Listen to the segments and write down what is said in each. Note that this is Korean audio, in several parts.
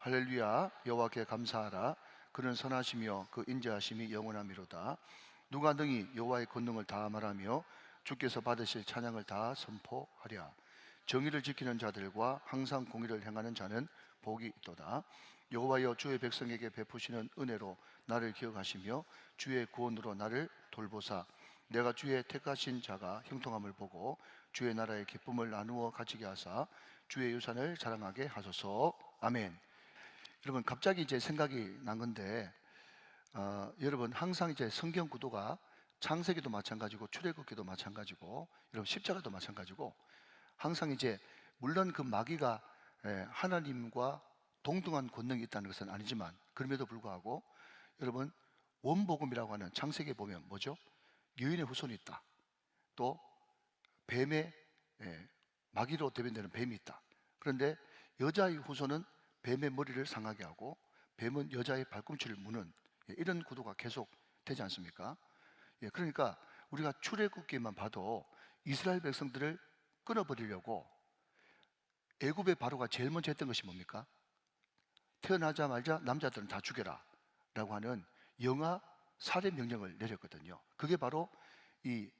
할렐루야. 여호와께 감사하라. 그는 선하시며 그 인자하심이 영원하미로다. 누가 능히 여호와의 권능을 다 말하며 주께서 받으실 찬양을 다 선포하랴. 정의를 지키는 자들과 항상 공의를 행하는 자는 복이 있도다. 여호와여, 주의 백성에게 베푸시는 은혜로 나를 기억하시며 주의 구원으로 나를 돌보사 내가 주의 택하신 자가 형통함을 보고 주의 나라의 기쁨을 나누어 가지게 하사 주의 유산을 자랑하게 하소서. 아멘. 여러분, 갑자기 이제 생각이 난 건데, 여러분 항상 이제 성경 구도가 창세기도 마찬가지고 출애굽기도 마찬가지고 여러분 십자가도 마찬가지고, 항상 이제 물론 그 마귀가 하나님과 동등한 권능이 있다는 것은 아니지만, 그럼에도 불구하고 여러분 원복음이라고 하는 창세기에 보면 뭐죠? 여인의 후손이 있다. 또 뱀의 마귀로 대변되는 뱀이 있다. 그런데 여자의 후손은 뱀의 머리를 상하게 하고 뱀은 여자의 발꿈치를 무는 이런 구도가 계속 되지 않습니까? 그러니까 우리가 출애굽기만 봐도 이스라엘 백성들을 끊어버리려고 애굽의 바로가 제일 먼저 했던 것이 뭡니까? 태어나자마자 남자들은 다 죽여라 라고 하는 영아 살해 명령을 내렸거든요. 그게 바로 이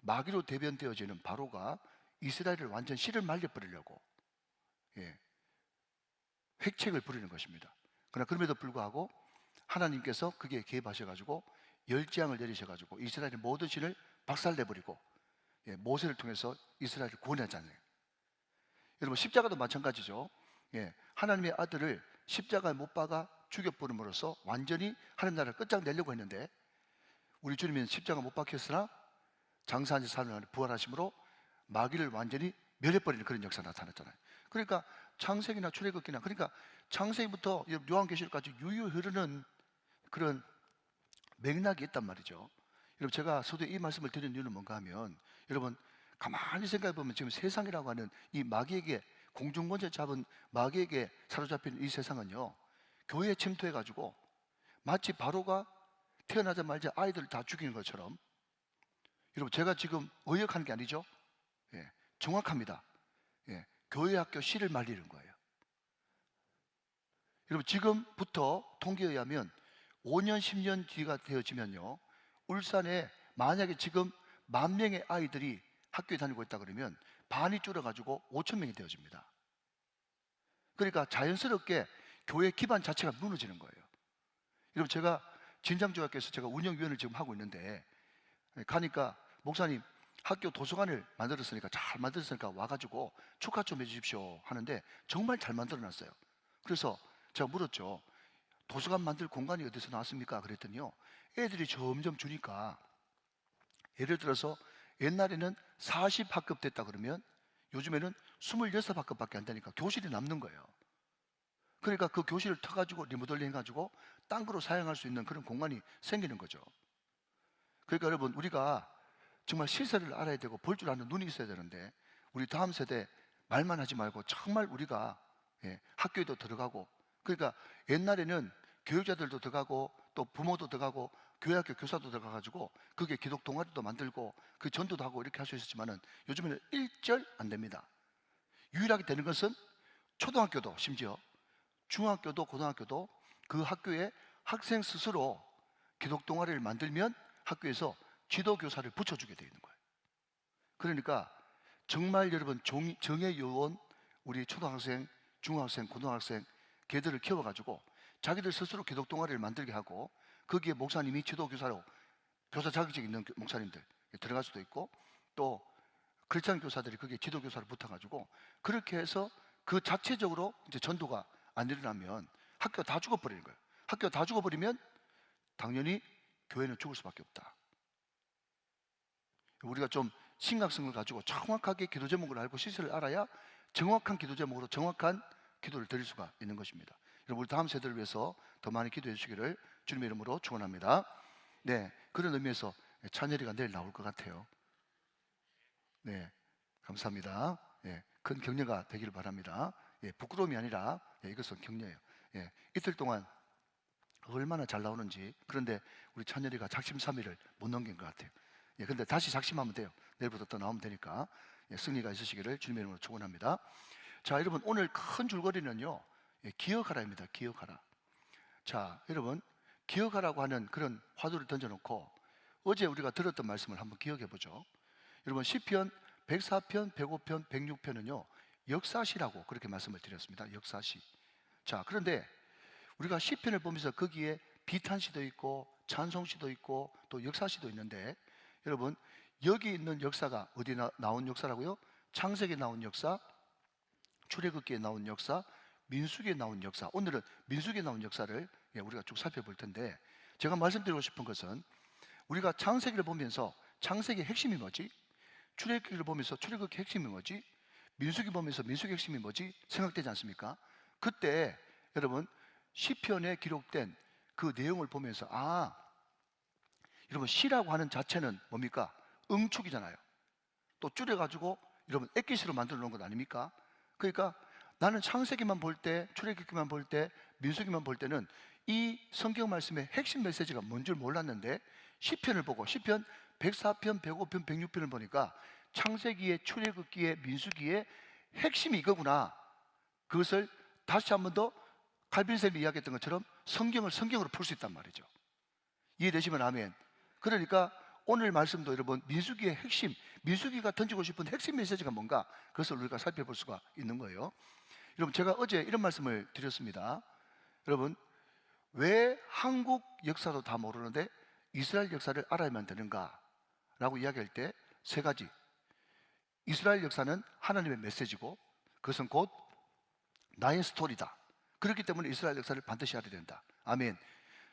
마귀로 대변되어지는 바로가 이스라엘을 완전 씨를 말려버리려고 획책을 부리는 것입니다. 그러나 그럼에도 불구하고 하나님께서 그게 개입하셔가지고 열재앙을 내리셔가지고 이스라엘의 모든 신을 박살내버리고 모세를 통해서 이스라엘을 구원하잖아요. 여러분 십자가도 마찬가지죠. 하나님의 아들을 십자가에 못 박아 죽여버림으로써 완전히 하나님 나라를 끝장내려고 했는데, 우리 주님은 십자가 못 박혔으나 장사한 지 사흘 만에 부활하심으로 마귀를 완전히 멸해버리는 그런 역사가 나타났잖아요. 그러니까 창세기나 출애굽기나, 그러니까 창세기부터 요한계시록까지 유유 흐르는 그런 맥락이 있단 말이죠. 여러분 제가 서두에 이 말씀을 드리는 이유는 뭔가 하면, 여러분 가만히 생각해 보면 지금 세상이라고 하는 이 마귀에게, 공중권세 잡은 마귀에게 사로잡힌 이 세상은요, 교회에 침투해 가지고 마치 바로가 태어나자마자 아이들을 다 죽이는 것처럼, 여러분 제가 지금 의역하는 게 아니죠. 정확합니다. 교회 학교 씨를 말리는 거예요. 여러분 지금부터 통계에 의하면 5년 10년 뒤가 되어지면요, 울산에 만약에 지금 10,000명의 아이들이 학교에 다니고 있다 그러면 반이 줄어가지고 5,000명이 되어집니다. 그러니까 자연스럽게 교회 기반 자체가 무너지는 거예요. 여러분 제가 진장중학교에서 제가 운영위원을 지금 하고 있는데, 가니까 목사님 학교 도서관을 만들었으니까, 잘 만들었으니까 와가지고 축하 좀 해주십시오 하는데 정말 잘 만들어놨어요. 그래서 제가 물었죠. 도서관 만들 공간이 어디서 나왔습니까? 그랬더니요, 애들이 점점 주니까, 예를 들어서 옛날에는 40학급 됐다 그러면 요즘에는 26학급밖에 안 되니까 교실이 남는 거예요. 그러니까 그 교실을 터가지고 리모델링 해가지고 딴 거로 사용할 수 있는 그런 공간이 생기는 거죠. 그러니까 여러분 우리가 정말 시세를 알아야 되고 볼 줄 아는 눈이 있어야 되는데, 우리 다음 세대 말만 하지 말고 정말 우리가 학교에도 들어가고, 그러니까 옛날에는 교육자들도 들어가고 또 부모도 들어가고 교회학교 교사도 들어가가지고 그게 기독 동아리도 만들고 그 전도도 하고 이렇게 할 수 있었지만은 요즘에는 일절 안 됩니다. 유일하게 되는 것은 초등학교도, 심지어 중학교도 고등학교도 그 학교에 학생 스스로 기독 동아리를 만들면 학교에서 지도교사를 붙여주게 되어 있는 거예요. 그러니까 정말 여러분 정의 요원, 우리 초등학생, 중학생, 고등학생 걔들을 키워가지고 자기들 스스로 기독 동아리를 만들게 하고, 거기에 목사님이 지도교사로 교사 자격증 있는 목사님들 들어갈 수도 있고, 또 크리스찬 교사들이 거기에 지도교사를 붙어가지고 그렇게 해서 그 자체적으로 이제 전도가 안 일어나면 학교가 다 죽어버리는 거예요. 학교가 다 죽어버리면 당연히 교회는 죽을 수밖에 없다. 우리가 좀 심각성을 가지고 정확하게 기도 제목을 알고 시세를 알아야 정확한 기도 제목으로 정확한 기도를 드릴 수가 있는 것입니다. 여러분 우리 다음 세대를 위해서 더 많이 기도해 주시기를 주님의 이름으로 축원합니다. 그런 의미에서 찬열이가 내일 나올 것 같아요. 감사합니다. 큰 격려가 되기를 바랍니다. 부끄러움이 아니라 이것은 격려예요. 이틀 동안 얼마나 잘 나오는지. 그런데 우리 찬열이가 작심삼일을 못 넘긴 것 같아요. 근데 다시 작심하면 돼요. 내일부터 또 나오면 되니까 승리가 있으시기를 주님의 이름으로 축원합니다. 자, 여러분 오늘 큰 줄거리는요, 예, 기억하라입니다. 기억하라. 자, 여러분, 기억하라고 하는 그런 화두를 던져놓고 어제 우리가 들었던 말씀을 한번 기억해 보죠. 여러분, 시편 104편, 105편, 106편은요 역사시라고 그렇게 말씀을 드렸습니다. 역사시. 자, 그런데 우리가 시편을 보면서 거기에 비탄시도 있고 찬송시도 있고 또 역사시도 있는데, 여러분, 여기 있는 역사가 어디 나온 역사라고요? 창세기에 나온 역사, 출애굽기에 나온 역사, 민수기에 나온 역사. 오늘은 민수기에 나온 역사를 우리가 쭉 살펴볼 텐데, 제가 말씀드리고 싶은 것은 우리가 창세기를 보면서 창세기의 핵심이 뭐지? 출애굽기를 보면서 출애굽기 핵심이 뭐지? 민수기 보면서 민수기 핵심이 뭐지? 생각되지 않습니까? 그때 여러분 시편에 기록된 그 내용을 보면서 여러분 시라고 하는 자체는 뭡니까? 응축이잖아요. 또 줄여가지고 여러분 엑기스로 만들어 놓은 것 아닙니까? 그러니까 나는 창세기만 볼 때, 출애굽기만 볼 때, 민수기만 볼 때는 이 성경 말씀의 핵심 메시지가 뭔 줄 몰랐는데, 시편을 보고 시편 104편, 105편, 106편을 보니까 창세기의, 출애굽기의, 민수기의 핵심이 이거구나. 그것을 다시 한 번 더 칼빈쌤이 이야기했던 것처럼 성경을 성경으로 풀 수 있단 말이죠. 이해되시면 아멘. 그러니까 오늘 말씀도 여러분 민수기의 핵심, 민수기가 던지고 싶은 핵심 메시지가 뭔가, 그것을 우리가 살펴볼 수가 있는 거예요. 여러분, 제가 어제 이런 말씀을 드렸습니다. 여러분, 왜 한국 역사도 다 모르는데 이스라엘 역사를 알아야만 되는가 라고 이야기할 때 세 가지. 이스라엘 역사는 하나님의 메시지고 그것은 곧 나의 스토리다. 그렇기 때문에 이스라엘 역사를 반드시 알아야 된다. 아멘.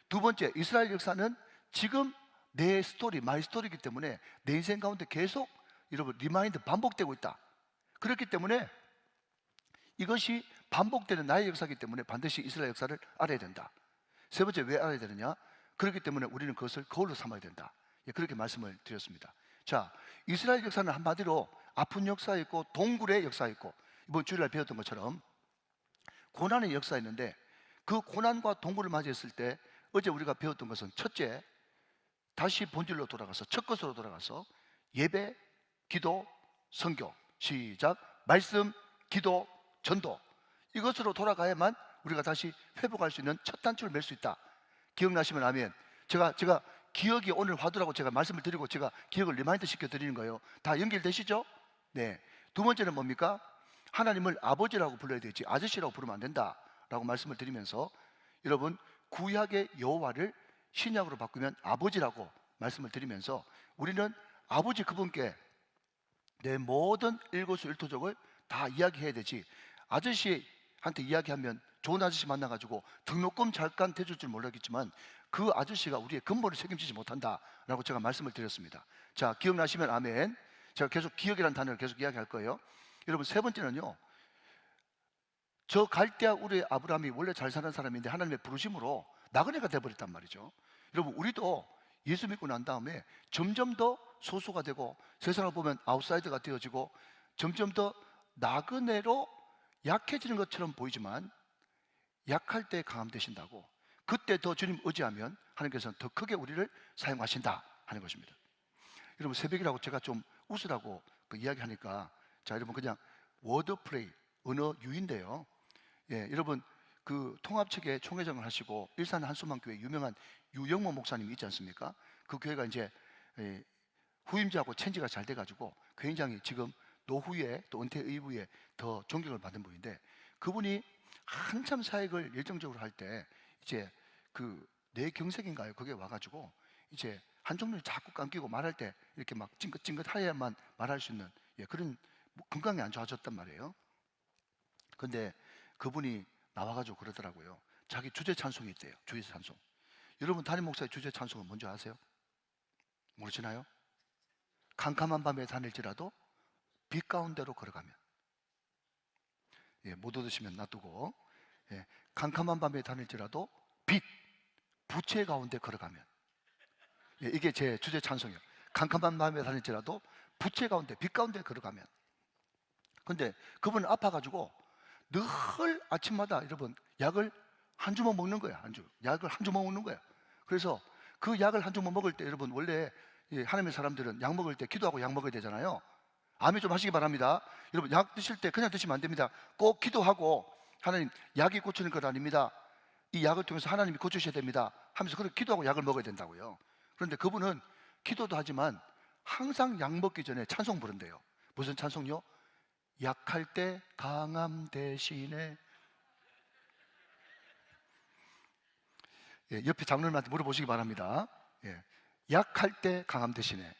두 번째, 이스라엘 역사는 지금 내 스토리, 마이 스토리이기 때문에 내 인생 가운데 계속 여러분 리마인드 반복되고 있다. 그렇기 때문에 이것이 반복되는 나의 역사이기 때문에 반드시 이스라엘 역사를 알아야 된다. 세 번째, 왜 알아야 되느냐? 그렇기 때문에 우리는 그것을 거울로 삼아야 된다. 그렇게 말씀을 드렸습니다. 자, 이스라엘 역사는 한마디로 아픈 역사 있고 동굴의 역사 있고, 이번 주일날 배웠던 것처럼 고난의 역사 있는데, 그 고난과 동굴을 맞이했을 때 어제 우리가 배웠던 것은 첫째, 다시 본질로 돌아가서, 첫 것으로 돌아가서 예배, 기도, 선교. 시작. 말씀, 기도, 전도. 이것으로 돌아가야만 우리가 다시 회복할 수 있는 첫 단추를 맬 수 있다. 기억나시면 아멘. 제가 기억이 오늘 화두라고 제가 말씀을 드리고 제가 기억을 리마인드 시켜 드리는 거예요. 다 연결되시죠? 네. 두 번째는 뭡니까? 하나님을 아버지라고 불러야 되지 아저씨라고 부르면 안 된다라고 말씀을 드리면서, 여러분 구약의 여호와를 신약으로 바꾸면 아버지라고 말씀을 드리면서 우리는 아버지 그분께 내 모든 일거수일투족을 다 이야기해야 되지, 아저씨한테 이야기하면 좋은 아저씨 만나가지고 등록금 잠깐 대줄 줄 몰랐겠지만 그 아저씨가 우리의 근본을 책임지지 못한다라고 제가 말씀을 드렸습니다. 자, 기억나시면 아멘. 제가 계속 기억이라는 단어를 계속 이야기할 거예요. 여러분, 세 번째는요, 저 갈대아 우리의 아브라함이 원래 잘 사는 사람인데 하나님의 부르심으로 나그네가 돼버렸단 말이죠. 여러분, 우리도 예수 믿고 난 다음에 점점 더 소수가 되고 세상을 보면 아웃사이더가 되어지고 점점 더 나그네로 약해지는 것처럼 보이지만 약할 때 강함 되신다고, 그때 더 주님 의지하면 하나님께서는 더 크게 우리를 사용하신다 하는 것입니다. 여러분, 새벽이라고 제가 좀 웃으라고 이야기하니까, 자, 여러분 그냥 워드플레이, 언어 유인데요. 여러분 그 통합측의 총회장을 하시고 일산 한수만교회 유명한 유영모 목사님이 있지 않습니까? 그 교회가 이제 후임자하고 체인지가 잘 돼가지고 굉장히 지금 노후에 또 은퇴 이후에 더 존경을 받는 분인데, 그분이 한참 사역을 열정적으로 할 때 이제 그 뇌경색인가요? 그게 와가지고 이제 한쪽눈이 자꾸 감기고 말할 때 이렇게 막 찡긋찡긋하야만 말할 수 있는 그런 건강이 안 좋아졌단 말이에요. 근데 그분이 나와가지고 그러더라고요. 자기 주제 찬송이 있대요. 주제 찬송. 여러분, 담임 목사의 주제 찬송은 뭔지 아세요? 모르시나요? 캄캄한 밤에 다닐지라도 빛 가운데로 걸어가면. 못 얻으시면 놔두고. 캄캄한 밤에 다닐지라도 빛, 부채 가운데 걸어가면. 이게 제 주제 찬송이에요. 캄캄한 밤에 다닐지라도 부채 가운데, 빛 가운데 걸어가면. 근데 그분은 아파가지고 늘 아침마다 여러분 약을 한 주먹 먹는 거야. 약을 한 주먹 먹는 거야. 그래서 그 약을 한 주먹 먹을 때 여러분 원래 하나님의 사람들은 약 먹을 때 기도하고 약 먹어야 되잖아요. 아멘 좀 하시기 바랍니다. 여러분, 약 드실 때 그냥 드시면 안 됩니다. 꼭 기도하고 하나님 약이 고치는 것 아닙니다. 이 약을 통해서 하나님이 고치셔야 됩니다 하면서 그렇게 기도하고 약을 먹어야 된다고요. 그런데 그분은 기도도 하지만 항상 약 먹기 전에 찬송 부른대요. 무슨 찬송요? 약할 때 강함 대신에. 예, 옆에 장로님한테 물어보시기 바랍니다. 예, 약할 때 강함 대신에.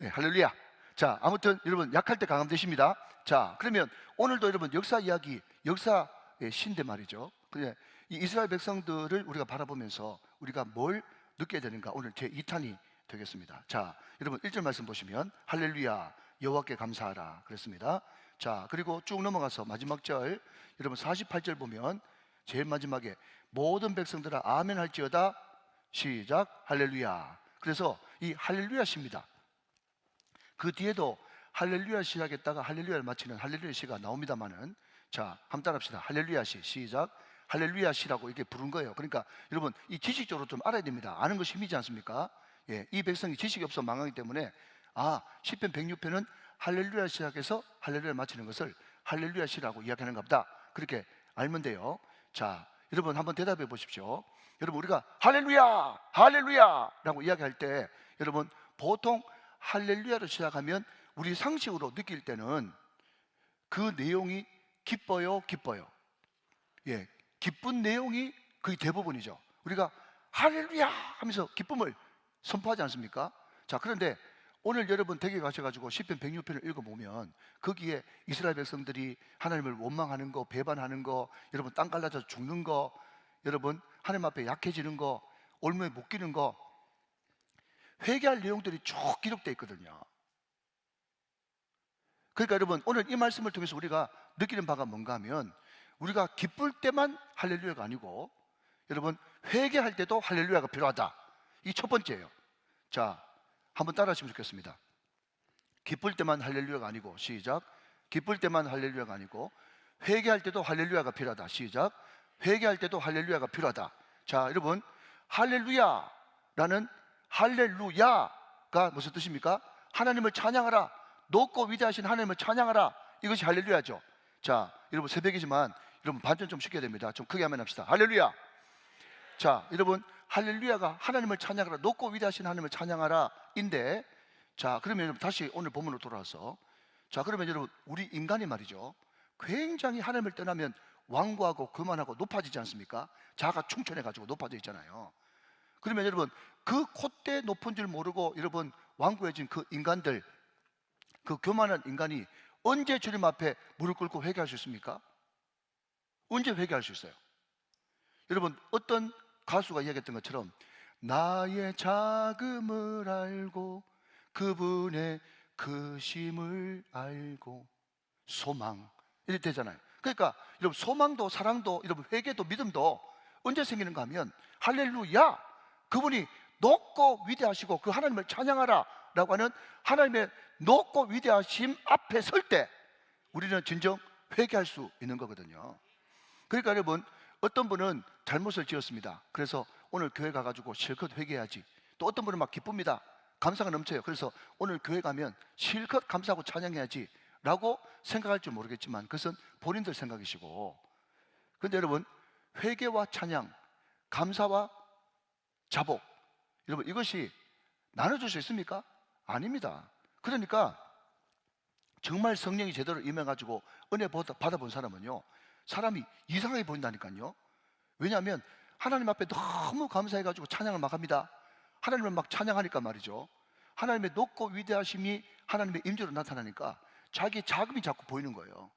예, 할렐루야. 자, 아무튼 여러분 약할 때 강함 되십니다. 자, 그러면 오늘도 여러분 역사 이야기, 역사의 신데 말이죠. 근데 이 이스라엘 백성들을 우리가 바라보면서 우리가 뭘 느껴야 되는가? 오늘 제 2탄이 되겠습니다. 자, 여러분 1절 말씀 보시면 할렐루야 여호와께 감사하라 그랬습니다. 자, 그리고 쭉 넘어가서 마지막 절 여러분 48절 보면 제일 마지막에 모든 백성들아 아멘 할지어다. 시작. 할렐루야. 그래서 이 할렐루야 시입니다. 그 뒤에도 할렐루야 시작했다가 할렐루야를 마치는 할렐루야 시가 나옵니다만은, 자, 한번 따라합시다. 할렐루야 시. 시작. 할렐루야 시라고 이렇게 부른 거예요. 그러니까 여러분 이 지식적으로 좀 알아야 됩니다. 아는 것이 힘이지 않습니까? 예, 이 백성이 지식이 없어 망하기 때문에 시편 106편은 할렐루야 시작해서 할렐루야 마치는 것을 할렐루야 시라고 이야기하는가 보다. 그렇게 알면 돼요. 자, 여러분 한번 대답해 보십시오. 여러분 우리가 할렐루야 할렐루야 라고 이야기할 때 여러분 보통 할렐루야로 시작하면 우리 상식으로 느낄 때는 그 내용이 기뻐요 기뻐요. 예, 기쁜 내용이 거의 대부분이죠. 우리가 할렐루야 하면서 기쁨을 선포하지 않습니까? 자, 그런데 오늘 여러분 댁에 가셔가지고 시편 106편을 읽어보면 거기에 이스라엘 백성들이 하나님을 원망하는 거, 배반하는 거, 여러분 땅 갈라져서 죽는 거, 여러분 하나님 앞에 약해지는 거, 올무에 묶이는 거, 회개할 내용들이 쭉 기록되어 있거든요. 그러니까 여러분 오늘 이 말씀을 통해서 우리가 느끼는 바가 뭔가 하면 우리가 기쁠 때만 할렐루야가 아니고 여러분 회개할 때도 할렐루야가 필요하다. 이게 첫 번째예요. 자, 한번 따라 하시면 좋겠습니다. 기쁠 때만 할렐루야가 아니고 시작. 기쁠 때만 할렐루야가 아니고 회개할 때도 할렐루야가 필요하다. 시작. 회개할 때도 할렐루야가 필요하다. 자, 여러분 할렐루야라는 할렐루야가 무슨 뜻입니까? 하나님을 찬양하라. 높고 위대하신 하나님을 찬양하라. 이것이 할렐루야죠. 자, 여러분 새벽이지만 여러분 반전 좀 시켜야 됩니다. 좀 크게 하면 합시다. 할렐루야. 자, 여러분 할렐루야가 하나님을 찬양하라, 높고 위대하신 하나님을 찬양하라 인데, 자, 그러면 여러분 다시 오늘 본문으로 돌아와서, 자, 그러면 여러분 우리 인간이 말이죠 굉장히 하나님을 떠나면 완고하고 교만하고 높아지지 않습니까? 자아가 충천해 가지고 높아져 있잖아요. 그러면 여러분 그 콧대 높은 줄 모르고 여러분 완고해진 그 인간들, 그 교만한 인간이 언제 주님 앞에 무릎 꿇고 회개할 수 있습니까? 언제 회개할 수 있어요? 여러분 어떤 가수가 이야기했던 것처럼 나의 자금을 알고 그분의 크심을 알고 소망 이렇게 되잖아요. 그러니까 여러분 소망도 사랑도 여러분 회개도 믿음도 언제 생기는가 하면 할렐루야 그분이 높고 위대하시고 그 하나님을 찬양하라 라고 하는 하나님의 높고 위대하심 앞에 설 때 우리는 진정 회개할 수 있는 거거든요. 그러니까 여러분 어떤 분은 잘못을 지었습니다. 그래서 오늘 교회 가가지고 실컷 회개해야지. 또 어떤 분은 막 기쁩니다. 감사가 넘쳐요. 그래서 오늘 교회 가면 실컷 감사하고 찬양해야지 라고 생각할 줄 모르겠지만 그것은 본인들 생각이시고, 그런데 여러분 회개와 찬양, 감사와 자복, 여러분 이것이 나눠줄 수 있습니까? 아닙니다. 그러니까 정말 성령이 제대로 임해가지고 은혜 받아본 사람은요 사람이 이상하게 보인다니까요. 왜냐하면 하나님 앞에 너무 감사해가지고 찬양을 막 합니다. 하나님을 막 찬양하니까 말이죠 하나님의 높고 위대하심이 하나님의 임재로 나타나니까 자기의 자금이 자꾸 보이는 거예요.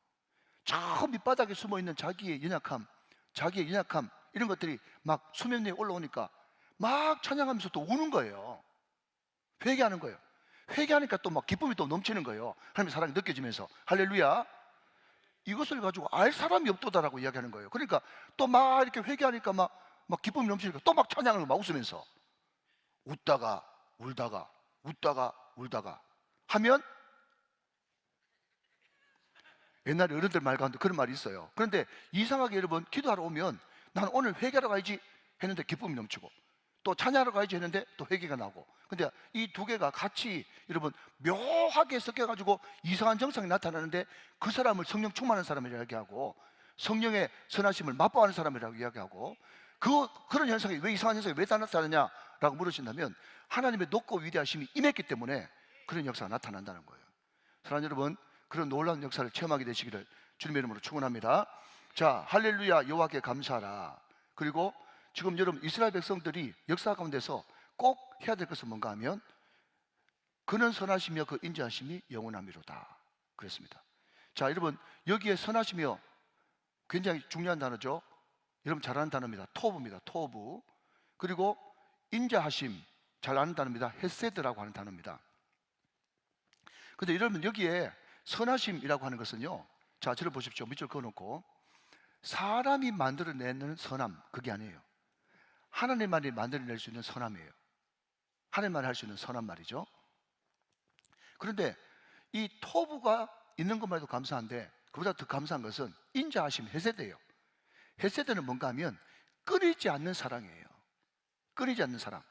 저 밑바닥에 숨어있는 자기의 연약함 이런 것들이 막 수면 위에 올라오니까 막 찬양하면서 또 우는 거예요. 회개하는 거예요. 회개하니까 또 막 기쁨이 또 넘치는 거예요. 하나님의 사랑이 느껴지면서 할렐루야. 이것을 가지고 알 사람이 없도다라고 이야기하는 거예요. 그러니까 또 막 이렇게 회개하니까 막 기쁨이 넘치니까 또 막 찬양을 막 웃으면서 웃다가 울다가 웃다가 울다가 하면, 옛날에 어른들 말 가운데 그런 말이 있어요. 그런데 이상하게 여러분 기도하러 오면 나는 오늘 회개하러 가야지 했는데 기쁨이 넘치고, 또 찬양하러 가야지 했는데 또 회개가 나고. 근데 이 두 개가 같이 여러분 묘하게 섞여가지고 이상한 증상이 나타나는데 그 사람을 성령 충만한 사람이라고 이야기하고 성령의 선하심을 맛보아하는 사람이라고 이야기하고 그런 현상이 왜 이상한 현상이 왜 나타나냐라고 물으신다면 하나님의 높고 위대하심이 임했기 때문에 그런 역사가 나타난다는 거예요. 사랑하는 여러분, 그런 놀라운 역사를 체험하게 되시기를 주님의 이름으로 축원합니다. 자, 할렐루야 여호와께 감사하라. 그리고 지금 여러분 이스라엘 백성들이 역사 가운데서 꼭 해야 될 것은 뭔가 하면 그는 선하시며 그 인자하심이 영원하미로다 그랬습니다. 자, 여러분 여기에 선하시며 굉장히 중요한 단어죠. 여러분 잘 아는 단어입니다. 토브입니다. 토브. 그리고 인자하심 잘 아는 단어입니다. 헤세드라고 하는 단어입니다. 근데 여러분 여기에 선하심이라고 하는 것은요, 자 저를 보십시오. 밑줄 그어놓고 사람이 만들어내는 선함 그게 아니에요. 하나님만이 만들어낼 수 있는 선함이에요. 하나님만이 할 수 있는 선한 말이죠. 그런데 이 토부가 있는 것만 해도 감사한데 그보다 더 감사한 것은 인자하심 헤세드예요. 헤세드는 뭔가 하면 끊이지 않는 사랑이에요. 끊이지 않는 사랑.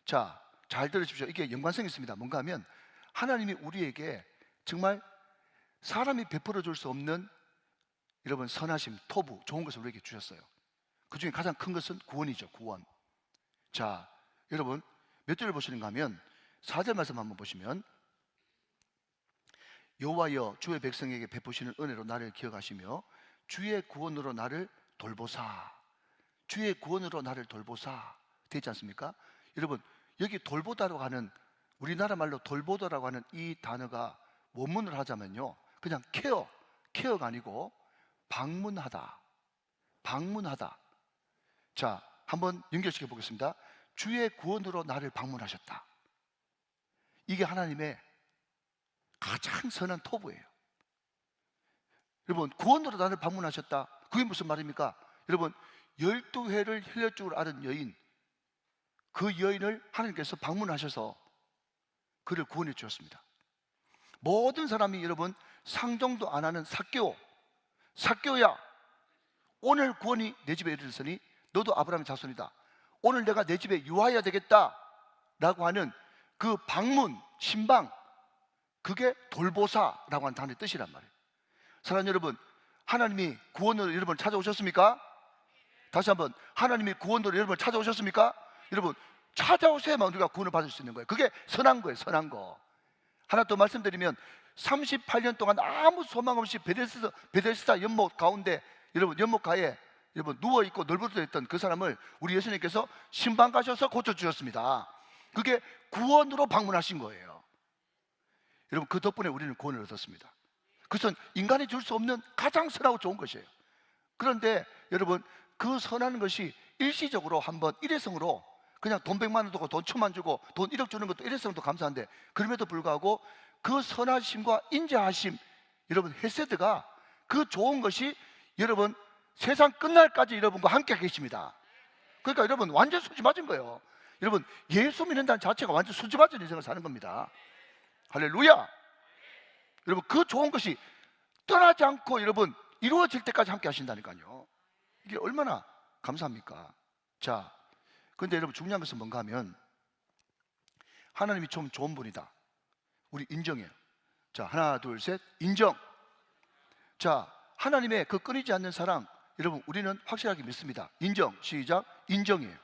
자, 잘 들으십시오. 이게 연관성이 있습니다. 뭔가 하면 하나님이 우리에게 정말 사람이 베풀어 줄 수 없는 여러분 선하심, 토부, 좋은 것을 우리에게 주셨어요. 그 중에 가장 큰 것은 구원이죠. 구원. 자, 여러분 몇 절을 보시는가 하면 4절 말씀 한번 보시면 여호와여 주의 백성에게 베푸시는 은혜로 나를 기억하시며 주의 구원으로 나를 돌보사. 주의 구원으로 나를 돌보사 되지 않습니까? 여러분 여기 돌보다라고 하는 우리나라 말로 돌보다라고 하는 이 단어가 원문을 하자면요 그냥 케어가 아니고 방문하다. 방문하다. 자, 한번 연결시켜 보겠습니다. 주의 구원으로 나를 방문하셨다. 이게 하나님의 가장 선한 토부예요. 여러분 구원으로 나를 방문하셨다. 그게 무슨 말입니까? 여러분 12회를 흘릴 줄 아는 여인, 그 여인을 하나님께서 방문하셔서 그를 구원해 주셨습니다. 모든 사람이 여러분 상종도 안 하는 삭개오야 오늘 구원이 내 집에 이르렀으니 너도 아브라함의 자손이다. 오늘 내가 내 집에 유하여야 되겠다 라고 하는 그 방문, 신방, 그게 돌보사라고 하는 단어의 뜻이란 말이에요. 사랑하는 여러분, 하나님이 구원으로 여러분을 찾아오셨습니까? 다시 한번, 하나님이 구원으로 여러분을 찾아오셨습니까? 여러분 찾아오셔야만 우리가 구원을 받을 수 있는 거예요. 그게 선한 거예요. 선한 거. 하나 더 말씀드리면 38년 동안 아무 소망 없이 베데스다 연못 가운데 여러분 연못가에 여러분 누워있고 널브러져 있던 그 사람을 우리 예수님께서 신방 가셔서 고쳐주셨습니다. 그게 구원으로 방문하신 거예요. 여러분 그 덕분에 우리는 구원을 얻었습니다. 그것은 인간이 줄 수 없는 가장 선하고 좋은 것이에요. 그런데 여러분 그 선한 것이 일시적으로 한번 일회성으로 그냥 돈 100만 원 주고 돈 1000만 주고 돈 1억 주는 것도 일회성도 감사한데 그럼에도 불구하고 그 선하심과 인자하심 여러분 헤세드가 그 좋은 것이 여러분 세상 끝날까지 여러분과 함께 계십니다. 그러니까 여러분 완전 수지 맞은 거예요. 여러분 예수 믿는다는 자체가 완전 수지 맞은 인생을 사는 겁니다. 할렐루야. 여러분 그 좋은 것이 떠나지 않고 여러분 이루어질 때까지 함께 하신다니까요. 이게 얼마나 감사합니까? 자, 근데 여러분 중요한 것은 뭔가 하면 하나님이 좀 좋은 분이다. 우리 인정해요. 자, 하나 둘 셋 인정. 자, 하나님의 그 끊이지 않는 사랑 여러분 우리는 확실하게 믿습니다. 인정. 시작. 인정이에요.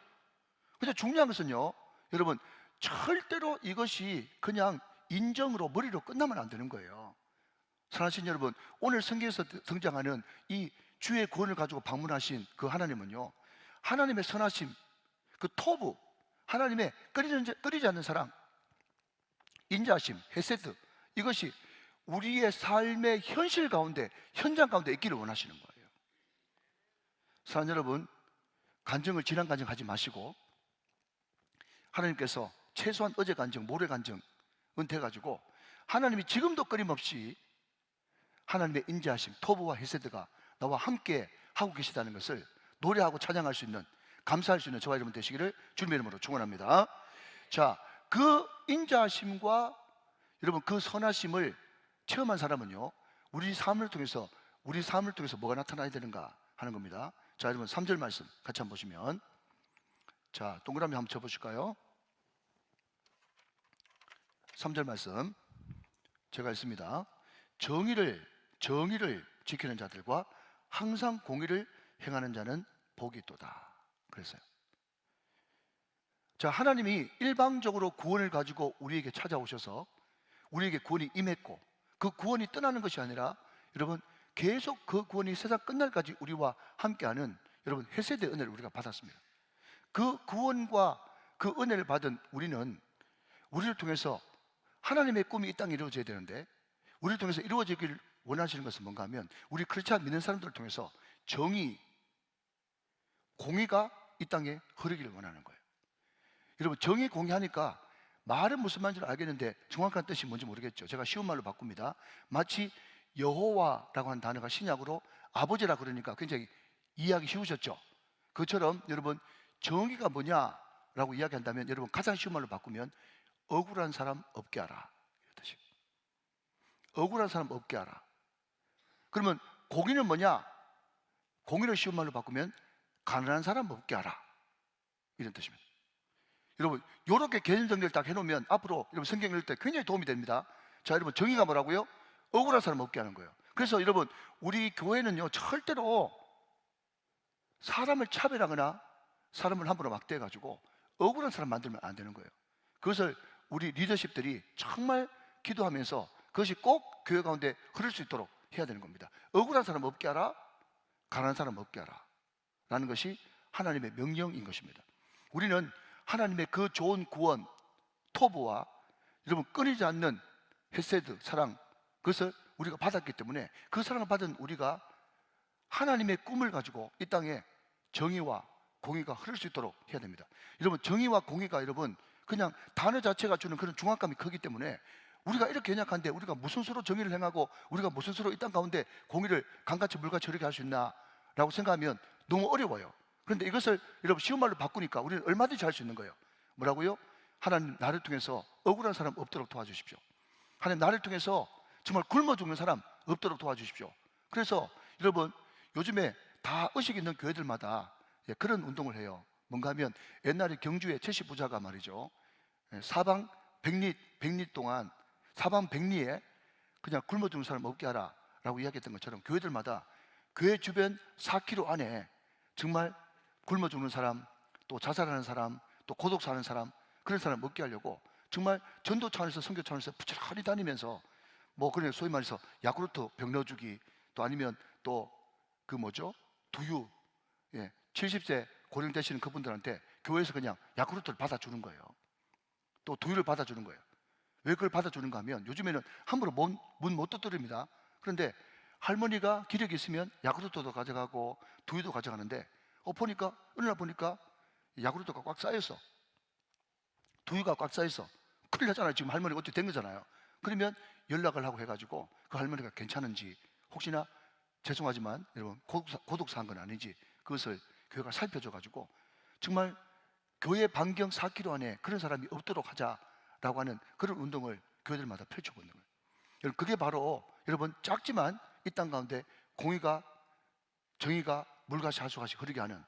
근데 중요한 것은요 여러분 절대로 이것이 그냥 인정으로 머리로 끝나면 안 되는 거예요. 사랑하신 여러분, 오늘 성경에서 등장하는 이 주의 구원을 가지고 방문하신 그 하나님은요 하나님의 선하심, 그 토부, 하나님의 끊이지 않는 사랑, 인자심, 헤세드, 이것이 우리의 삶의 현실 가운데, 현장 가운데 있기를 원하시는 거예요. 사랑하는 여러분, 간증을 지난 간증 하지 마시고 하나님께서 최소한 어제 간증, 모레 간증 은퇴해가지고 하나님이 지금도 끊임없이 하나님의 인자하심, 토부와 헤세드가 나와 함께 하고 계시다는 것을 노래하고 찬양할 수 있는, 감사할 수 있는 저와 여러분 되시기를 주님의 이름으로 축원합니다. 자, 그 인자하심과 여러분 그 선하심을 체험한 사람은요 우리 삶을 통해서 뭐가 나타나야 되는가 하는 겁니다. 자, 여러분 3절 말씀 같이 한번 보시면 자, 동그라미 한번 쳐보실까요? 3절 말씀 제가 읽습니다. 정의를 지키는 자들과 항상 공의를 행하는 자는 복이 있도다. 그랬어요. 자, 하나님이 일방적으로 구원을 가지고 우리에게 찾아오셔서 우리에게 구원이 임했고, 그 구원이 떠나는 것이 아니라 여러분 계속 그 구원이 세상 끝날까지 우리와 함께하는 여러분 헤세드 은혜를 우리가 받았습니다. 그 구원과 그 은혜를 받은 우리는 우리를 통해서 하나님의 꿈이 이 땅에 이루어져야 되는데, 우리를 통해서 이루어지길 원하시는 것은 뭔가 하면 우리 크리스찬 믿는 사람들을 통해서 정의, 공의가 이 땅에 흐르기를 원하는 거예요. 여러분 정의, 공의하니까 말은 무슨 말인지 알겠는데 정확한 뜻이 뭔지 모르겠죠. 제가 쉬운 말로 바꿉니다. 마치 여호와라고 하는 단어가 신약으로 아버지라 그러니까 굉장히 이해하기 쉬우셨죠. 그처럼 여러분 정의가 뭐냐라고 이야기한다면 여러분 가장 쉬운 말로 바꾸면 억울한 사람 없게 하라, 이런 뜻이에요. 억울한 사람 없게 하라. 그러면 공의는 뭐냐? 공의를 쉬운 말로 바꾸면 가난한 사람 없게 하라, 이런 뜻입니다. 여러분 이렇게 개념 정리를 딱 해놓으면 앞으로 여러분 성경 읽을 때 굉장히 도움이 됩니다. 자, 여러분 정의가 뭐라고요? 억울한 사람 없게 하는 거예요. 그래서 여러분 우리 교회는요 절대로 사람을 차별하거나 사람을 함부로 막대해가지고 억울한 사람 만들면 안 되는 거예요. 그것을 우리 리더십들이 정말 기도하면서 그것이 꼭 교회 가운데 흐를 수 있도록 해야 되는 겁니다. 억울한 사람 없게 하라, 가난한 사람 없게 하라 라는 것이 하나님의 명령인 것입니다. 우리는 하나님의 그 좋은 구원, 토부와 여러분 끊이지 않는 헤세드, 사랑, 그것을 우리가 받았기 때문에 그 사랑을 받은 우리가 하나님의 꿈을 가지고 이 땅에 정의와 공의가 흐를 수 있도록 해야 됩니다. 여러분 정의와 공의가 여러분 그냥 단어 자체가 주는 그런 중압감이 크기 때문에 우리가 이렇게 연약한데 우리가 무슨 수로 정의를 행하고 우리가 무슨 수로 이 땅 가운데 공의를 강같이 물같이 흐르게 할 수 있나 라고 생각하면 너무 어려워요. 그런데 이것을 여러분 쉬운 말로 바꾸니까 우리는 얼마든지 할 수 있는 거예요. 뭐라고요? 하나님 나를 통해서 억울한 사람 없도록 도와주십시오. 하나님 나를 통해서 정말 굶어 죽는 사람 없도록 도와주십시오. 그래서 여러분 요즘에 다 의식 있는 교회들마다 그런 운동을 해요. 뭔가 하면 옛날에 경주의 최씨 부자가 말이죠, 사방 백리 동안 사방 백리에 그냥 굶어 죽는 사람 없게 하라 라고 이야기했던 것처럼 교회들마다 교회 주변 4km 안에 정말 굶어 죽는 사람, 또 자살하는 사람, 또 고독 사는 사람, 그런 사람 먹게 하려고 정말 전도 차원에서 선교 차원에서 부지런히 다니면서 뭐 그냥 소위 말해서 야쿠르트 병 넣어주기, 또 아니면 또 그 뭐죠? 두유, 70세 고령 되시는 그분들한테 교회에서 그냥 야쿠르트를 받아주는 거예요. 또 두유를 받아주는 거예요. 왜 그걸 받아주는가 하면 요즘에는 함부로 문 못 두드립니다. 그런데 할머니가 기력이 있으면 야쿠르트도 가져가고 두유도 가져가는데 보니까 어느 날 보니까 야쿠르트가 꽉 쌓여있어, 두유가 꽉 쌓여있어. 큰일 나잖아요. 지금 할머니가 어떻게 된 거잖아요. 그러면 연락을 하고 해가지고 그 할머니가 괜찮은지, 혹시나 죄송하지만 여러분 고독사한 건 아닌지 그것을 교회가 살펴줘가지고 정말 교회 반경 4km 안에 그런 사람이 없도록 하자라고 하는 그런 운동을 교회들마다 펼쳐보는 거예요. 여러분 그게 바로 여러분 작지만 이 땅 가운데 공의가, 정의가 물같이 하수같이 흐르게 하는,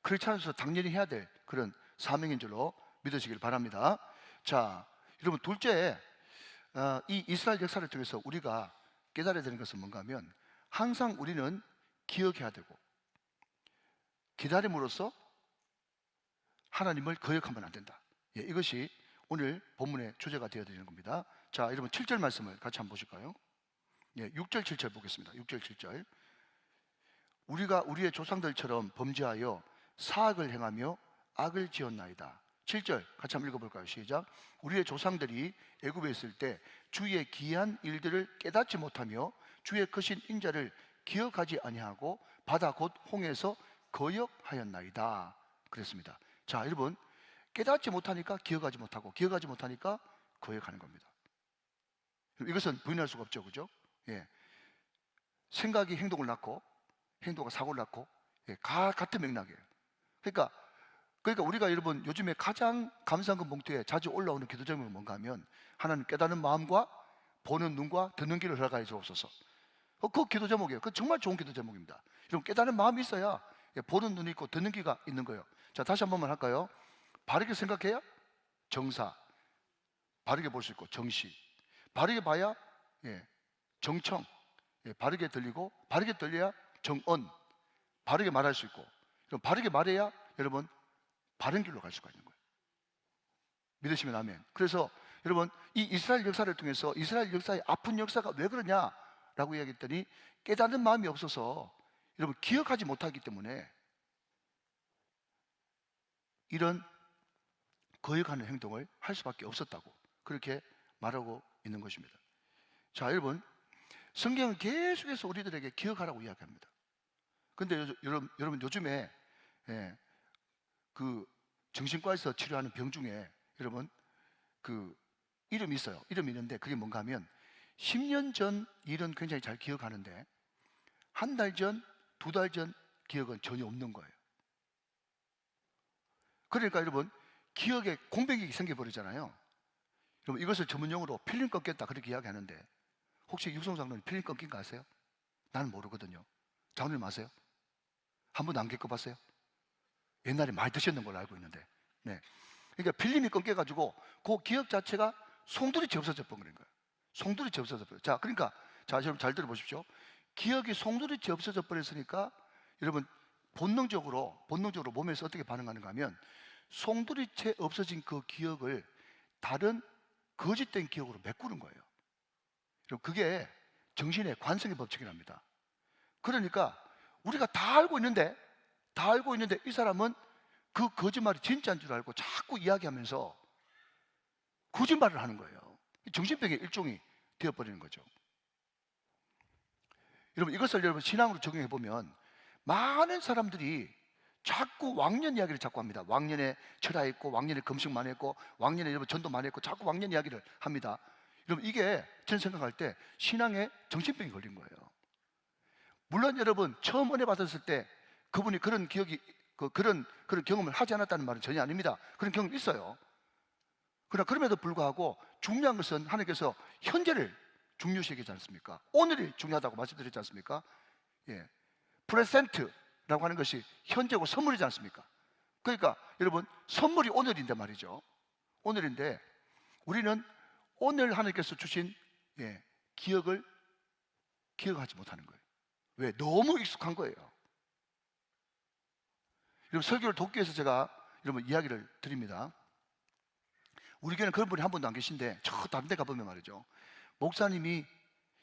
크리스찬으로서 당연히 해야 될 그런 사명인 줄로 믿으시길 바랍니다. 자, 여러분 둘째, 이 이스라엘 역사를 통해서 우리가 깨달아야 되는 것은 뭔가 하면 항상 우리는 기억해야 되고 기다림으로써 하나님을 거역하면 안 된다. 이것이 오늘 본문의 주제가 되어야 되는 겁니다. 자, 여러분 7절 말씀을 같이 한번 보실까요? 6절 7절 보겠습니다. 6절 7절. 우리가 우리의 조상들처럼 범죄하여 사악을 행하며 악을 지었나이다. 7절 같이 한번 읽어볼까요? 시작. 우리의 조상들이 애굽에 있을 때 주의 기이한 일들을 깨닫지 못하며 주의 크신 인자를 기억하지 아니하고 바다 곧 홍해에서 거역하였나이다. 그랬습니다. 자, 여러분 깨닫지 못하니까 기억하지 못하고, 기억하지 못하니까 거역하는 겁니다. 이것은 부인할 수가 없죠, 그죠? 생각이 행동을 낳고 행동가 사고를 낳고, 같은 맥락이에요. 그러니까 우리가 여러분 요즘에 가장 감사헌금 봉투에 자주 올라오는 기도 제목이 뭔가 하면 하나님 깨닫는 마음과 보는 눈과 듣는 귀를 허락하여 주옵소서. 그 기도 제목이에요. 그 정말 좋은 기도 제목입니다. 여러분 깨닫는 마음이 있어야 보는 눈이 있고 듣는 귀가 있는 거예요. 자, 다시 한 번만 할까요? 바르게 생각해야 정사, 바르게 볼 수 있고 정시, 바르게 봐야 정청, 바르게 들리고, 바르게 들려야 정언, 바르게 말할 수 있고, 그럼 바르게 말해야 여러분 바른 길로 갈 수가 있는 거예요. 믿으시면 아멘. 그래서 여러분, 이 이스라엘 역사를 통해서 이스라엘 역사의 아픈 역사가 왜 그러냐라고 이야기했더니 깨닫는 마음이 없어서 여러분 기억하지 못하기 때문에 이런 거역하는 행동을 할 수밖에 없었다고 그렇게 말하고 있는 것입니다. 자, 여러분, 성경은 계속해서 우리들에게 기억하라고 이야기합니다. 근데 여러분 요즘에 그 정신과에서 치료하는 병 중에 여러분 그 이름이 있어요. 이름이 있는데 그게 뭔가 하면 10년 전 일은 굉장히 잘 기억하는데 한 달 전, 두 달 전 기억은 전혀 없는 거예요. 그러니까 여러분 기억에 공백이 생겨버리잖아요. 여러분 이것을 전문용어로 필름 꺾였다 그렇게 이야기하는데 혹시 육성 장로님 필름 꺾인 거 아세요? 나는 모르거든요. 장로님 아세요? 한 번도 안 겪어봤어요? 옛날에 많이 드셨는 걸로 알고 있는데 그러니까 필름이 끊겨가지고 그 기억 자체가 송두리째 없어져 버린 거예요. 송두리째 없어져 버려요. 자, 그러니까 자, 여러분 잘 들어보십시오. 기억이 송두리째 없어져 버렸으니까 여러분 본능적으로 몸에서 어떻게 반응하는가 하면 송두리째 없어진 그 기억을 다른 거짓된 기억으로 메꾸는 거예요. 그게 정신의 관성의 법칙이랍니다. 그러니까 우리가 다 알고 있는데 이 사람은 그 거짓말이 진짜인 줄 알고 자꾸 이야기하면서 거짓말을 하는 거예요. 정신병의 일종이 되어버리는 거죠. 여러분 이것을 여러분 신앙으로 적용해 보면 많은 사람들이 자꾸 왕년 이야기를 자꾸 합니다. 왕년에 철화했고 왕년에 금식 많이 했고 왕년에 여러분 전도 많이 했고 자꾸 왕년 이야기를 합니다. 여러분 이게 저는 생각할 때 신앙에 정신병이 걸린 거예요. 물론 여러분 처음 은혜 받았을 때 그분이 그런 기억이 그런 경험을 하지 않았다는 말은 전혀 아닙니다. 그런 경험이 있어요. 그러나 그럼에도 불구하고 중요한 것은 하나님께서 현재를 중요시 여기지 않습니까? 오늘이 중요하다고 말씀드렸지 않습니까? 프레젠트라고 하는 것이 현재고 선물이지 않습니까? 그러니까 여러분 선물이 오늘인데 말이죠. 오늘인데 우리는 오늘 하나님께서 주신 기억을 기억하지 못하는 거예요. 왜? 너무 익숙한 거예요. 여러분 설교를 돕기 위해서 제가 여러분 이야기를 드립니다. 우리 교회는 그런 분이 한 분도 안 계신데 저 다른 데 가보면 말이죠, 목사님이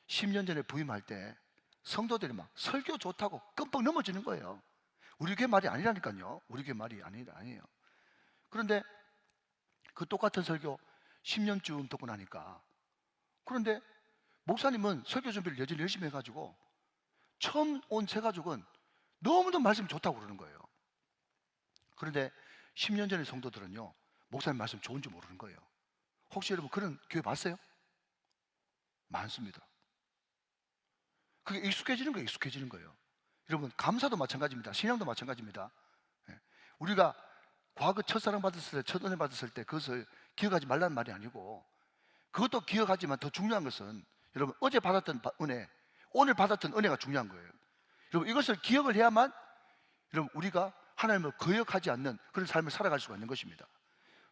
10년 전에 부임할 때 성도들이 막 설교 좋다고 끔뻑 넘어지는 거예요. 우리 교회 말이 아니라니까요. 우리 교회 말이 아니에요. 그런데 그 똑같은 설교 10년쯤 듣고 나니까, 그런데 목사님은 설교 준비를 여전히 열심히 해가지고 처음 온 새 가족은 너무도 말씀이 좋다고 그러는 거예요. 그런데 10년 전의 성도들은요 목사님 말씀 좋은지 모르는 거예요. 혹시 여러분 그런 교회 봤어요? 많습니다. 그게 익숙해지는 거예요. 여러분 감사도 마찬가지입니다. 신앙도 마찬가지입니다. 우리가 과거 첫사랑 받았을 때, 첫 은혜 받았을 때 그것을 기억하지 말라는 말이 아니고, 그것도 기억하지만 더 중요한 것은 여러분 어제 받았던 은혜, 오늘 받았던 은혜가 중요한 거예요. 여러분 이것을 기억을 해야만 여러분 우리가 하나님을 거역하지 않는 그런 삶을 살아갈 수가 있는 것입니다.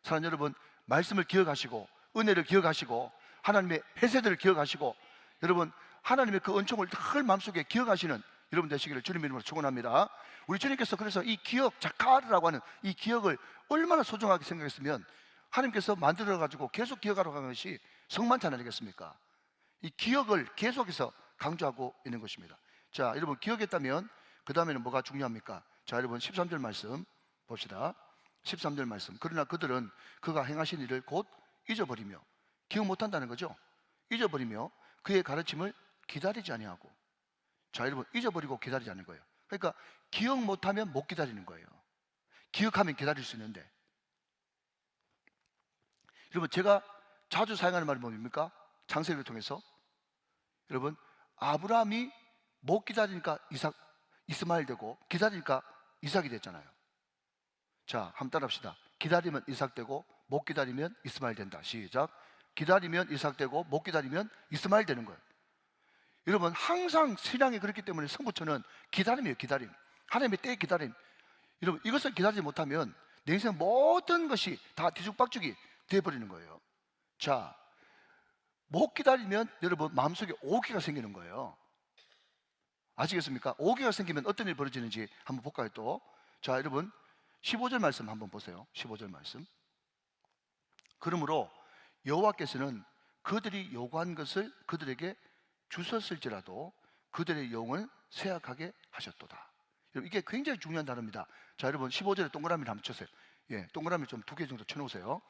사랑하는 여러분, 말씀을 기억하시고 은혜를 기억하시고 하나님의 해세들을 기억하시고 여러분 하나님의 그 은총을 늘 마음속에 기억하시는 여러분 되시기를 주님 이름으로 축원합니다. 우리 주님께서 그래서 이 기억, 자카르라고 하는 이 기억을 얼마나 소중하게 생각했으면 하나님께서 만들어가지고 계속 기억하라고 하는 것이 성만찬 아니겠습니까? 이 기억을 계속해서 강조하고 있는 것입니다. 자, 여러분 기억했다면 그 다음에는 뭐가 중요합니까? 자, 여러분 13절 말씀 봅시다. 13절 말씀. 그러나 그들은 그가 행하신 일을 곧 잊어버리며, 기억 못한다는 거죠. 잊어버리며 그의 가르침을 기다리지 아니하고. 자, 여러분 잊어버리고 기다리지 않는 거예요. 그러니까 기억 못하면 못 기다리는 거예요. 기억하면 기다릴 수 있는데. 여러분 제가 자주 사용하는 말이 뭡니까? 창세기를 통해서 여러분 아브라함이 못 기다리니까 이스마엘 되고 기다리니까 이삭이 됐잖아요. 자, 한번 따라합시다. 기다리면 이삭 되고 못 기다리면 이스마엘 된다. 시작. 기다리면 이삭 되고 못 기다리면 이스마엘 되는 거예요. 여러분 항상 신앙이 그렇기 때문에 성부처는 기다림이에요. 기다림. 하나님의 때의 기다림. 여러분, 이것을 기다리지 못하면 내 인생 모든 것이 다 뒤죽박죽이 되어버리는 거예요. 자, 못 기다리면 여러분 마음속에 오기가 생기는 거예요. 아시겠습니까? 오기가 생기면 어떤 일이 벌어지는지 한번 볼까요 또? 자, 여러분 15절 말씀 한번 보세요. 15절 말씀. 그러므로 여호와께서는 그들이 요구한 것을 그들에게 주셨을지라도 그들의 영을 쇠약하게 하셨도다. 여러분, 이게 굉장히 중요한 단어입니다. 자, 여러분 15절에 동그라미를 한번 쳐세요. 예, 동그라미 좀 2개 정도 쳐놓으세요.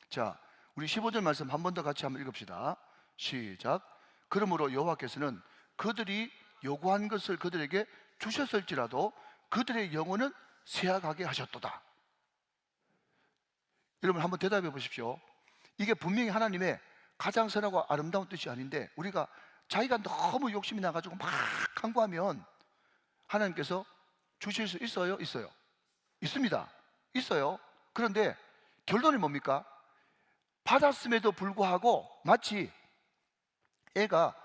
자, 우리 15절 말씀 한 번 더 같이 한번 읽읍시다. 시작. 그러므로 여호와께서는 그들이 요구한 것을 그들에게 주셨을지라도 그들의 영혼은 쇠약하게 하셨도다. 여러분 한번 대답해 보십시오. 이게 분명히 하나님의 가장 선하고 아름다운 뜻이 아닌데 우리가 자기가 너무 욕심이 나가지고 막 간구하면 하나님께서 주실 수 있어요? 있어요? 있습니다. 있어요. 그런데 결론이 뭡니까? 받았음에도 불구하고 마치 애가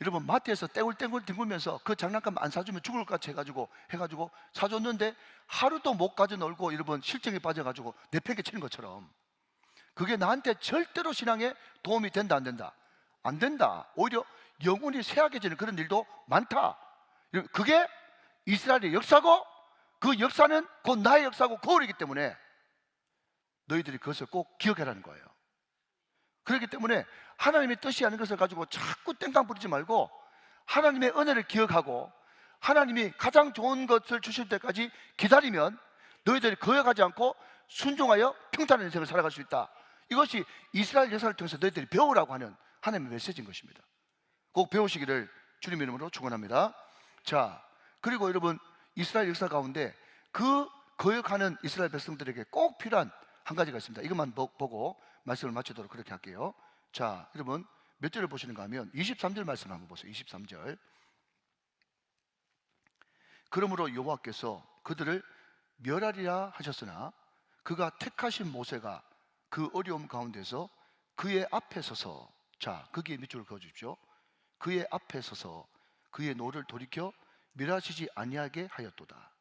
여러분 마트에서 떼굴떼굴 뒹굴면서 그 장난감 안 사주면 죽을 것 같이 해가지고 사줬는데 하루도 못 가져 놀고 여러분 실정에 빠져가지고 내팽개 치는 것처럼 그게 나한테 절대로 신앙에 도움이 된다 안 된다? 안 된다. 오히려 영혼이 쇠약해지는 그런 일도 많다. 그게 이스라엘의 역사고 그 역사는 곧 나의 역사고 거울이기 때문에 너희들이 그것을 꼭 기억하라는 거예요. 그렇기 때문에 하나님의 뜻이 아닌 것을 가지고 자꾸 땡깡 부리지 말고 하나님의 은혜를 기억하고 하나님이 가장 좋은 것을 주실 때까지 기다리면 너희들이 거역하지 않고 순종하여 평탄한 인생을 살아갈 수 있다. 이것이 이스라엘 역사를 통해서 너희들이 배우라고 하는 하나님의 메시지인 것입니다. 꼭 배우시기를 주님 이름으로 축원합니다. 자, 그리고 여러분 이스라엘 역사 가운데 그 거역하는 이스라엘 백성들에게 꼭 필요한 한 가지가 있습니다. 이것만 보고 말씀을 마치도록 그렇게 할게요. 자, 여러분 몇 절을 보시는가 하면 23절 말씀 한번 보세요. 23절. 그러므로 여호와께서 그들을 멸하리라 하셨으나 그가 택하신 모세가 그 어려움 가운데서 그의 앞에 서서, 자, 거기에 밑줄을 그어 주십시오. 그의 앞에 서서 그의 노를 돌이켜 멸하시지 아니하게 하였도다.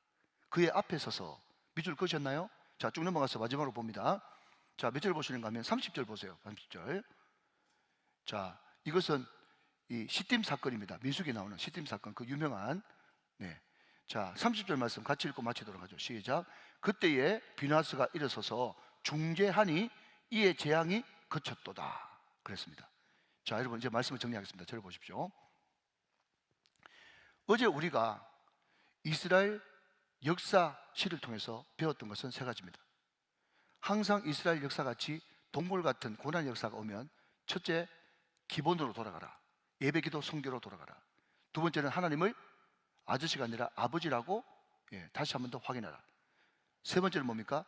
그의 앞에 서서 밑줄 그으셨나요? 자, 쭉 넘어가서 마지막으로 봅니다. 자, 몇 절 보시는가 하면 30절 보세요. 30절. 자, 이것은 이 시딤 사건입니다. 민수기 나오는 시딤 사건, 그 유명한. 네. 자, 30절 말씀 같이 읽고 마치도록 하죠. 시작. 그때에 비나스가 일어서서 중재하니 이에 재앙이 그쳤도다. 그랬습니다. 자, 여러분 이제 말씀을 정리하겠습니다. 저를 보십시오. 어제 우리가 이스라엘 역사시를 통해서 배웠던 것은 세 가지입니다. 항상 이스라엘 역사같이 동굴 같은 고난 역사가 오면 첫째, 기본으로 돌아가라. 예배기도 성교로 돌아가라. 두 번째는 하나님을 아저씨가 아니라 아버지라고 다시 한 번 더 확인하라. 세 번째는 뭡니까?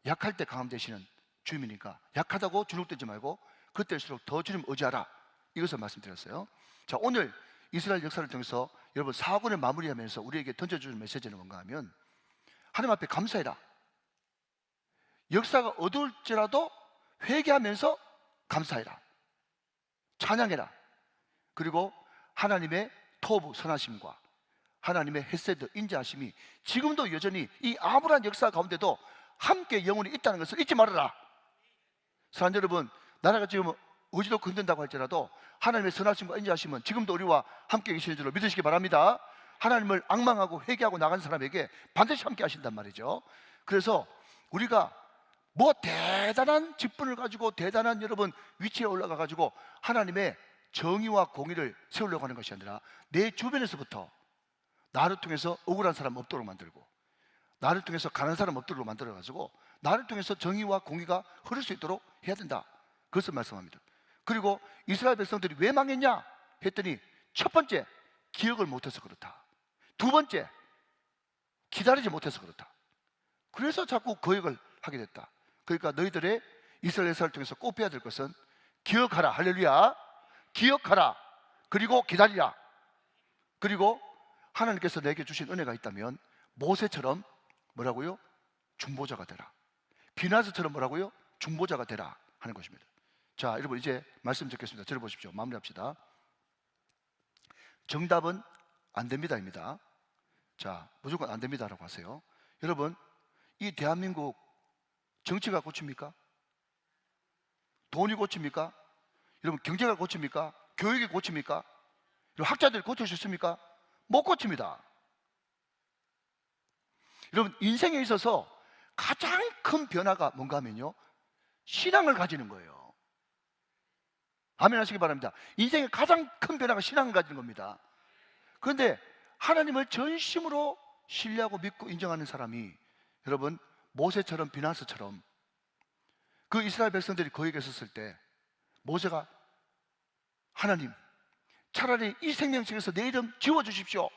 약할 때 강함 되시는 주님이니까 약하다고 주눅들지 말고 그때일수록 더 주님 의지하라. 이것을 말씀드렸어요. 자, 오늘 이스라엘 역사를 통해서 여러분 사권을 마무리하면서 우리에게 던져주는 메시지는 뭔가 하면 하나님 앞에 감사해라. 역사가 어두울지라도 회개하면서 감사해라. 찬양해라. 그리고 하나님의 토부 선하심과 하나님의 헤세드 인자하심이 지금도 여전히 이 암울한 역사 가운데도 함께 영원히 있다는 것을 잊지 말아라. 사랑하는 여러분, 나라가 지금 어지럽고 흔든다고 할지라도 하나님의 선하심과 인자하심은 지금도 우리와 함께 계시는 줄로 믿으시기 바랍니다. 하나님을 앙망하고 회개하고 나간 사람에게 반드시 함께 하신단 말이죠. 그래서 우리가 뭐 대단한 직분을 가지고 대단한 여러분 위치에 올라가 가지고 하나님의 정의와 공의를 세우려고 하는 것이 아니라 내 주변에서부터 나를 통해서 억울한 사람 없도록 만들고 나를 통해서 가난한 사람 없도록 만들어 가지고 나를 통해서 정의와 공의가 흐를 수 있도록 해야 된다. 그것을 말씀합니다. 그리고 이스라엘 백성들이 왜 망했냐 했더니 첫 번째, 기억을 못해서 그렇다. 두 번째, 기다리지 못해서 그렇다. 그래서 자꾸 거역을 하게 됐다. 그러니까 너희들의 이스라엘 역사를 통해서 꼭 배워야 될 것은 기억하라. 할렐루야. 기억하라. 그리고 기다리라. 그리고 하나님께서 내게 주신 은혜가 있다면 모세처럼 뭐라고요? 중보자가 되라. 비나스처럼 뭐라고요? 중보자가 되라 하는 것입니다. 자, 여러분 이제 말씀 듣겠습니다. 들어보십시오. 마무리합시다. 정답은 안 됩니다입니다. 자, 무조건 안 됩니다라고 하세요. 여러분, 이 대한민국 정치가 고칩니까? 돈이 고칩니까? 여러분 경제가 고칩니까? 교육이 고칩니까? 여러분 학자들이 고칠 수 있습니까? 못 고칩니다. 여러분 인생에 있어서 가장 큰 변화가 뭔가 하면요, 신앙을 가지는 거예요. 아멘 하시기 바랍니다. 인생의 가장 큰 변화가 신앙을 가지는 겁니다. 그런데 하나님을 전심으로 신뢰하고 믿고 인정하는 사람이, 여러분 모세처럼 비나스처럼 그 이스라엘 백성들이 거기에 있었을 때 모세가 하나님 차라리 이 생명책에서 내 이름 지워주십시오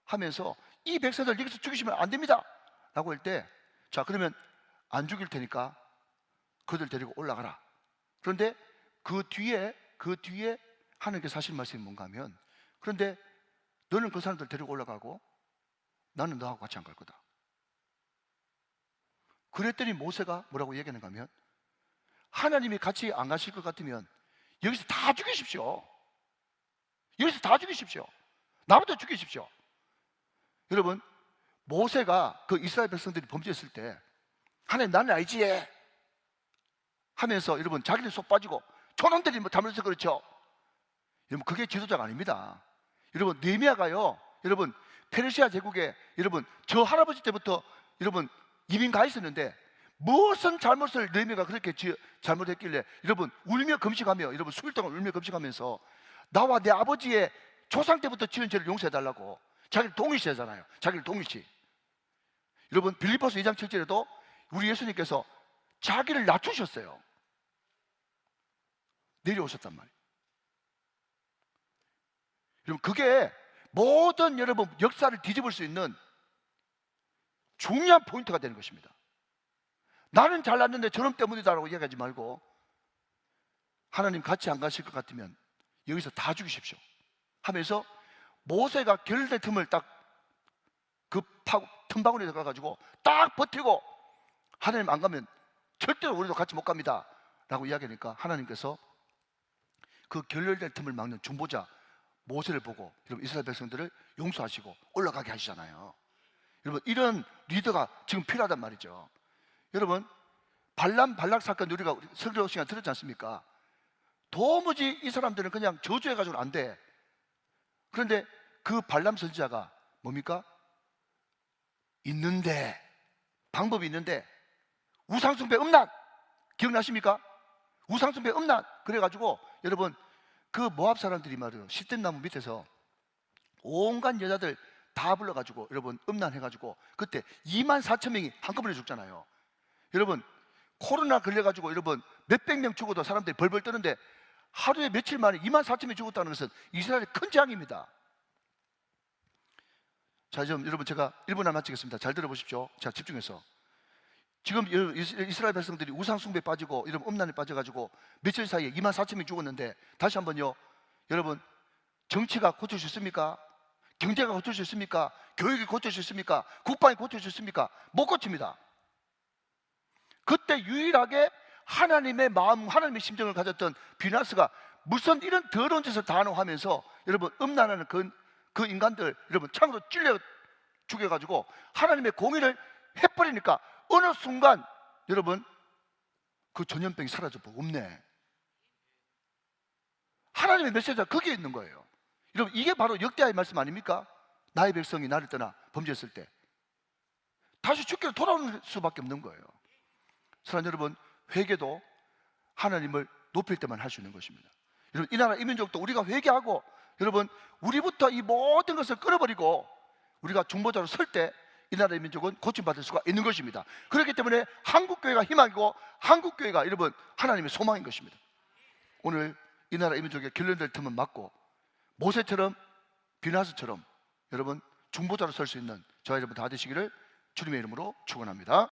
하면서 이 백성들 여기서 죽이시면 안 됩니다 라고 할 때, 자 그러면 안 죽일 테니까 그들 데리고 올라가라. 그런데 그 뒤에 하나님께서 하신 말씀이 뭔가 하면, 그런데 너는 그 사람들 데리고 올라가고 나는 너하고 같이 안 갈 거다. 그랬더니 모세가 뭐라고 얘기하는가 하면, 하나님이 같이 안 가실 것 같으면 여기서 다 죽이십시오. 여기서 다 죽이십시오. 나부터 죽이십시오. 여러분 모세가 그 이스라엘 백성들이 범죄했을 때 하나님 나는 알지 하면서 여러분 자기는 속 빠지고 저놈들이 뭐 잘못해서 그렇죠. 여러분 그게 지도자가 아닙니다. 여러분 느헤미야가요, 여러분 페르시아 제국에 여러분 저 할아버지 때부터 여러분 이민 가 있었는데 무슨 잘못을 느헤미야가 그렇게 잘못했길래 여러분 울며 금식하며, 여러분 수일 동안 울며 금식하면서 나와 내 아버지의 조상 때부터 지은 죄를 용서해달라고 자기를 동일시하잖아요. 자기를 동일시. 여러분 빌립보서 2장 7절에도 우리 예수님께서 자기를 낮추셨어요. 내려오셨단 말이에요. 여러분 그게 모든 여러분 역사를 뒤집을 수 있는 중요한 포인트가 되는 것입니다. 나는 잘났는데 저놈 때문이다라고 얘기하지 말고, 하나님 같이 안 가실 것 같으면 여기서 다 죽이십시오 하면서 모세가 결대 틈을 딱 그 틈바구니에 들어가가지고 딱 버티고, 하나님 안 가면 절대로 우리도 같이 못 갑니다 라고 이야기하니까 하나님께서 그 결렬된 틈을 막는 중보자 모세를 보고 여러분 이스라엘 백성들을 용서하시고 올라가게 하시잖아요. 여러분 이런 리더가 지금 필요하단 말이죠. 여러분 발람 발락 사건 우리가 설교 시간 들었지 않습니까? 도무지 이 사람들은 그냥 저주해가지고는 안 돼. 그런데 그 발람 선지자가 뭡니까? 있는데, 방법이 있는데 우상숭배 음란 기억나십니까? 우상숭배 음란. 그래가지고 여러분 그 모압 사람들이 말이에요, 시뜸나무 밑에서 온갖 여자들 다 불러가지고 여러분 음란해가지고 그때 24,000명이 한꺼번에 죽잖아요. 여러분 코로나 걸려가지고 여러분 몇백 명 죽어도 사람들이 벌벌 떠는데 하루에 며칠 만에 24,000명이 죽었다는 것은 이스라엘의 큰 재앙입니다. 자, 지금 여러분 제가 1분 안에 마치겠습니다. 잘 들어보십시오. 자, 집중해서. 지금 이스라엘 백성들이 우상숭배에 빠지고 이런 음란에 빠져가지고 며칠 사이에 24,000명이 죽었는데, 다시 한번요, 여러분 정치가 고칠 수 있습니까? 경제가 고칠 수 있습니까? 교육이 고칠 수 있습니까? 국방이 고칠 수 있습니까? 못 고칩니다. 그때 유일하게 하나님의 마음, 하나님의 심정을 가졌던 비나스가 무슨 이런 더러운 짓을 다 하면서 여러분 음란하는 그 인간들 여러분 창으로 찔려 죽여가지고 하나님의 공의를 해버리니까 어느 순간 여러분 그 전염병이 사라져버리고 없네. 하나님의 메시지가 거기에 있는 거예요. 여러분 이게 바로 역대하의 말씀 아닙니까? 나의 백성이 나를 떠나 범죄했을 때 다시 죽기로 돌아오는 수밖에 없는 거예요. 사랑하는 여러분, 회개도 하나님을 높일 때만 할 수 있는 것입니다. 여러분 이 나라 이 민족도 우리가 회개하고 여러분 우리부터 이 모든 것을 끊어버리고 우리가 중보자로 설 때 이 나라의 민족은 고침받을 수가 있는 것입니다. 그렇기 때문에 한국교회가 희망이고 한국교회가 여러분 하나님의 소망인 것입니다. 오늘 이 나라 이 민족의 결론될 틈은 막고 모세처럼 비나스처럼 여러분 중보자로 설 수 있는 저와 여러분 다 되시기를 주님의 이름으로 축원합니다.